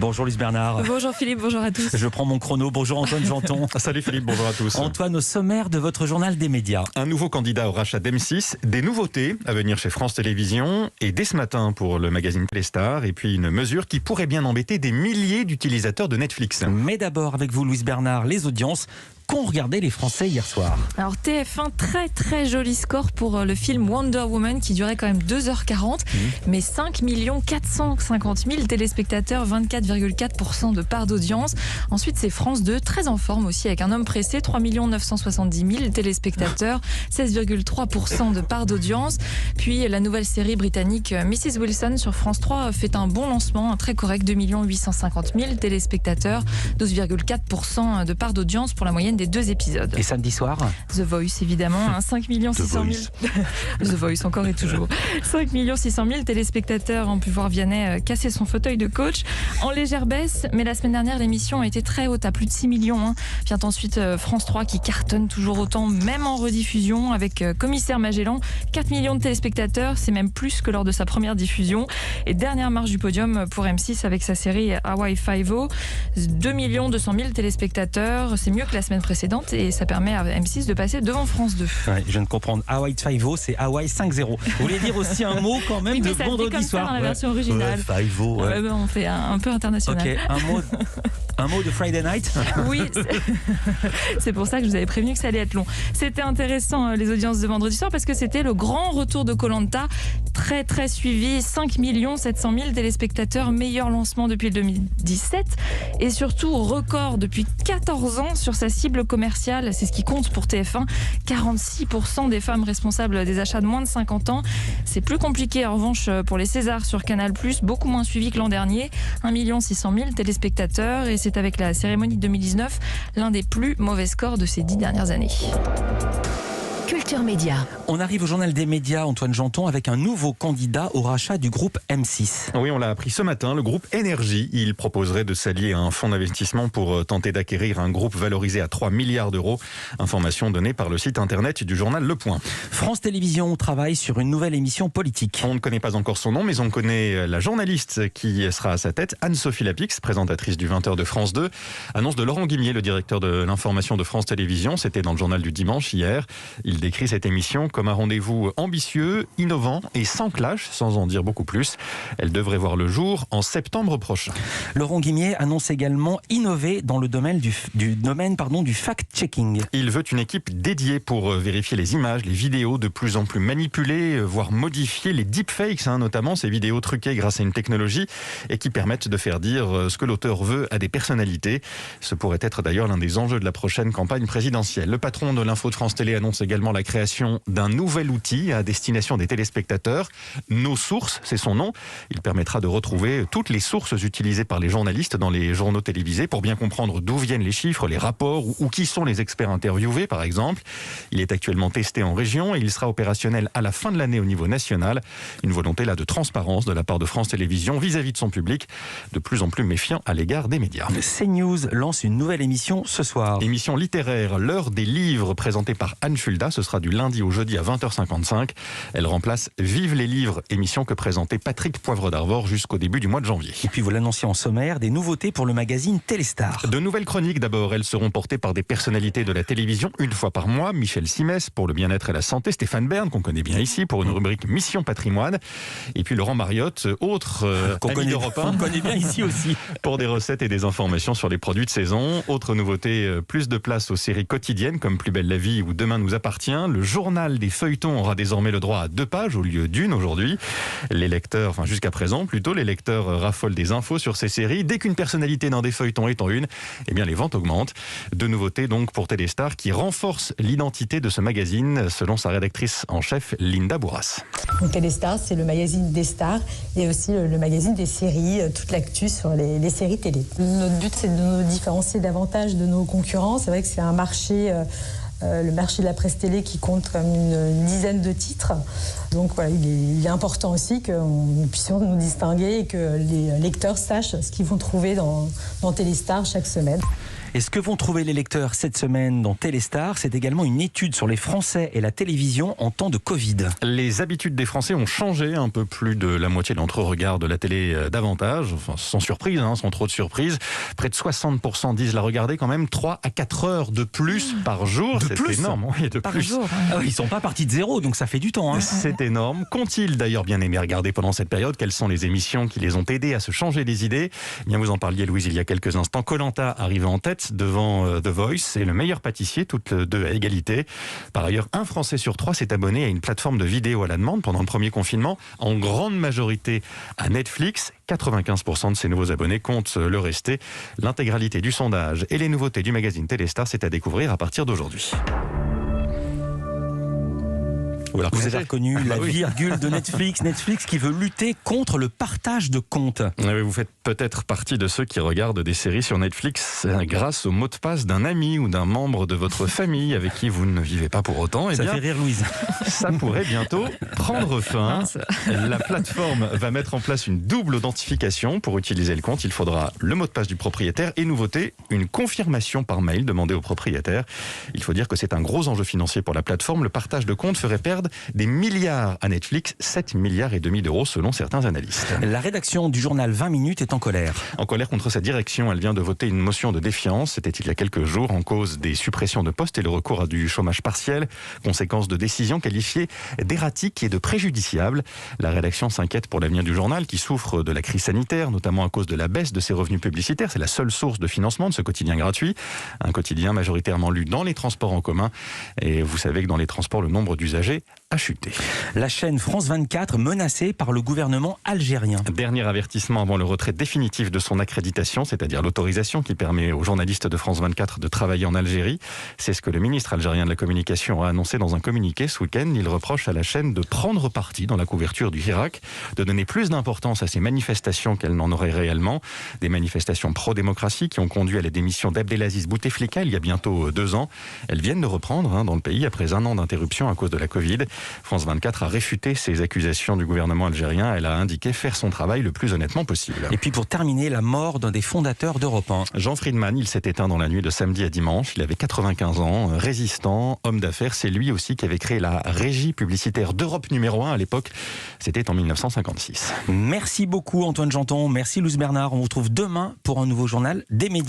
Bonjour Luce Bernard. Bonjour Philippe, bonjour à tous. Je prends mon chrono. Bonjour Antoine Janton. Salut Philippe, bonjour à tous. Antoine, au sommaire de votre journal des médias. Un nouveau candidat au rachat d'M6, des nouveautés à venir chez France Télévisions et dès ce matin pour le magazine Téléstar, et puis une mesure qui pourrait bien embêter des milliers d'utilisateurs de Netflix. Mais d'abord avec vous Luce Bernard, les audiences qu'ont regardé les Français hier soir. Alors TF1, très joli score pour le film Wonder Woman qui durait quand même 2h40, mais 5 450 000 téléspectateurs, 24,4% de part d'audience. Ensuite c'est France 2, très en forme aussi avec Un homme pressé, 3 970 000 téléspectateurs, 16,3% de part d'audience. Puis la nouvelle série britannique Mrs Wilson sur France 3 fait un bon lancement, très correct, 2 850 000 téléspectateurs, 12,4% de part d'audience pour la moyenne des 2 épisodes. Et samedi soir The Voice évidemment, 5 600 000 The Voice encore et toujours 5 600 000 téléspectateurs ont pu voir Vianney casser son fauteuil de coach en légère baisse, mais la semaine dernière l'émission a été très haute à plus de 6 millions. Vient ensuite France 3 qui cartonne toujours autant, même en rediffusion avec Commissaire Magellan, 4 millions de téléspectateurs, c'est même plus que lors de sa première diffusion. Et dernière marche du podium pour M6 avec sa série Hawaii Five-O, 2 200 000 téléspectateurs, c'est mieux que la semaine précédente et ça permet à M6 de passer devant France 2. Ouais, je viens de comprendre. Hawaii 5-0, c'est Hawaii 5-0. Vous voulez dire aussi un mot quand même oui, de ça vendredi comme soir ça dans la version originale. 5-0, ouais. On fait un peu international. Ok, un mot de Friday Night. Oui, c'est pour ça que je vous avais prévenu que ça allait être long. C'était intéressant les audiences de vendredi soir parce que c'était le grand retour de Koh-Lanta, très suivi, 5 700 000 téléspectateurs, meilleur lancement depuis 2017 et surtout record depuis 14 ans sur sa cible commerciale, c'est ce qui compte pour TF1, 46% des femmes responsables des achats de moins de 50 ans. C'est plus compliqué en revanche pour les Césars sur Canal+, beaucoup moins suivi que l'an dernier, 1 600 000 téléspectateurs et c'est avec la cérémonie de 2019 l'un des plus mauvais scores de ces 10 dernières années. Culture Média. On arrive au journal des médias, Antoine Janton, avec un nouveau candidat au rachat du groupe M6. Oui, on l'a appris ce matin, le groupe Énergie. Il proposerait de s'allier à un fonds d'investissement pour tenter d'acquérir un groupe valorisé à 3 milliards d'euros. Information donnée par le site internet du journal Le Point. France Télévisions travaille sur une nouvelle émission politique. On ne connaît pas encore son nom, mais on connaît la journaliste qui sera à sa tête, Anne-Sophie Lapix, présentatrice du 20h de France 2. Annonce de Laurent Guimier, le directeur de l'information de France Télévisions. C'était dans le journal du dimanche hier. Il décrit cette émission comme un rendez-vous ambitieux, innovant et sans clash, sans en dire beaucoup plus. Elle devrait voir le jour en septembre prochain. Laurent Guimier annonce également innover dans le domaine du fact-checking. Il veut une équipe dédiée pour vérifier les images, les vidéos de plus en plus manipulées, voire modifier les deepfakes, notamment ces vidéos truquées grâce à une technologie et qui permettent de faire dire ce que l'auteur veut à des personnalités. Ce pourrait être d'ailleurs l'un des enjeux de la prochaine campagne présidentielle. Le patron de l'info de France Télé annonce également la création d'un nouvel outil à destination des téléspectateurs. Nos sources, c'est son nom. Il permettra de retrouver toutes les sources utilisées par les journalistes dans les journaux télévisés pour bien comprendre d'où viennent les chiffres, les rapports ou qui sont les experts interviewés, par exemple. Il est actuellement testé en région et il sera opérationnel à la fin de l'année au niveau national. Une volonté là de transparence de la part de France Télévisions vis-à-vis de son public, de plus en plus méfiant à l'égard des médias. CNews lance une nouvelle émission ce soir. Émission littéraire, l'heure des livres, présentée par Anne Fulda. Ce sera du lundi au jeudi à 20h55. Elle remplace Vive les livres, émission que présentait Patrick Poivre d'Arvor jusqu'au début du mois de janvier. Et puis vous l'annonciez en sommaire, des nouveautés pour le magazine Téléstar. De nouvelles chroniques d'abord, elles seront portées par des personnalités de la télévision une fois par mois. Michel Simès pour le bien-être et la santé, Stéphane Bern qu'on connaît bien ici pour une rubrique Mission Patrimoine, et puis Laurent Mariotte, autre ami d'Europe 1, qu'on connaît bien ici aussi, pour des recettes et des informations sur les produits de saison. Autre nouveauté, plus de place aux séries quotidiennes comme Plus belle la vie ou Demain nous appartient. Le journal des feuilletons aura désormais le droit à 2 pages au lieu d'1 aujourd'hui. Les lecteurs, enfin jusqu'à présent plutôt, les lecteurs raffolent des infos sur ces séries. Dès qu'une personnalité dans des feuilletons est en une, eh bien les ventes augmentent. 2 nouveautés donc pour Téléstar qui renforcent l'identité de ce magazine, selon sa rédactrice en chef Linda Bourras. Téléstar, c'est le magazine des stars et aussi le magazine des séries, toute l'actu sur les séries télé. Notre but, c'est de nous différencier davantage de nos concurrents. C'est vrai que c'est un marché le marché de la presse télé qui compte comme une dizaine de titres. Donc voilà, il est important aussi que nous puissions nous distinguer et que les lecteurs sachent ce qu'ils vont trouver dans Téléstar chaque semaine. Et ce que vont trouver les lecteurs cette semaine dans Téléstar, c'est également une étude sur les Français et la télévision en temps de Covid. Les habitudes des Français ont changé. Un peu plus de la moitié d'entre eux regardent la télé davantage, enfin sans surprise, sans trop de surprises. Près de 60% disent la regarder quand même 3 à 4 heures de plus par jour. C'est énorme. Oui, de Par plus. jour. Ah oui, ils sont pas partis de zéro, donc ça fait du temps. C'est énorme. Qu'ont-ils d'ailleurs bien aimé regarder pendant cette période? Quelles sont les émissions qui les ont aidés à se changer les idées? Eh bien, vous en parliez, Louise, il y a quelques instants. Koh-Lanta arrivait en tête devant The Voice et Le Meilleur Pâtissier, toutes deux à égalité. Par ailleurs, un Français sur 3 s'est abonné à une plateforme de vidéo à la demande pendant le premier confinement, en grande majorité à Netflix. 95% de ces nouveaux abonnés comptent le rester. L'intégralité du sondage et les nouveautés du magazine Téléstar, c'est à découvrir à partir d'aujourd'hui. Vous avez reconnu la virgule de Netflix. Netflix qui veut lutter contre le partage de comptes. Vous faites peut-être partie de ceux qui regardent des séries sur Netflix grâce au mot de passe d'un ami ou d'un membre de votre famille avec qui vous ne vivez pas pour autant. Ça fait rire Louise. Ça pourrait bientôt prendre fin. La plateforme va mettre en place une double authentification. Pour utiliser le compte, il faudra le mot de passe du propriétaire et, nouveauté, une confirmation par mail demandée au propriétaire. Il faut dire que c'est un gros enjeu financier pour la plateforme. Le partage de comptes ferait perdre des milliards à Netflix, 7,5 milliards d'euros selon certains analystes. La rédaction du journal 20 minutes est en colère. En colère contre sa direction, elle vient de voter une motion de défiance. C'était il y a quelques jours en cause des suppressions de postes et le recours à du chômage partiel, conséquence de décisions qualifiées d'erratiques et de préjudiciables. La rédaction s'inquiète pour l'avenir du journal qui souffre de la crise sanitaire, notamment à cause de la baisse de ses revenus publicitaires. C'est la seule source de financement de ce quotidien gratuit. Un quotidien majoritairement lu dans les transports en commun. Et vous savez que dans les transports, le nombre d'usagers a chuté. La chaîne France 24 menacée par le gouvernement algérien. Dernier avertissement avant le retrait définitif de son accréditation, c'est-à-dire l'autorisation qui permet aux journalistes de France 24 de travailler en Algérie. C'est ce que le ministre algérien de la Communication a annoncé dans un communiqué ce week-end. Il reproche à la chaîne de prendre parti dans la couverture du Hirak, de donner plus d'importance à ces manifestations qu'elle n'en aurait réellement. Des manifestations pro-démocratie qui ont conduit à la démission d'Abdelaziz Bouteflika il y a bientôt 2 ans. Elles viennent de reprendre dans le pays après 1 an d'interruption à cause de la Covid. France 24 a réfuté ces accusations du gouvernement algérien. Elle a indiqué faire son travail le plus honnêtement possible. Et puis pour terminer, la mort d'un des fondateurs d'Europe 1. Jean Friedman, il s'est éteint dans la nuit de samedi à dimanche. Il avait 95 ans, résistant, homme d'affaires. C'est lui aussi qui avait créé la régie publicitaire d'Europe numéro 1 à l'époque. C'était en 1956. Merci beaucoup Antoine Janton, merci Louise Bernard. On vous retrouve demain pour un nouveau journal des médias.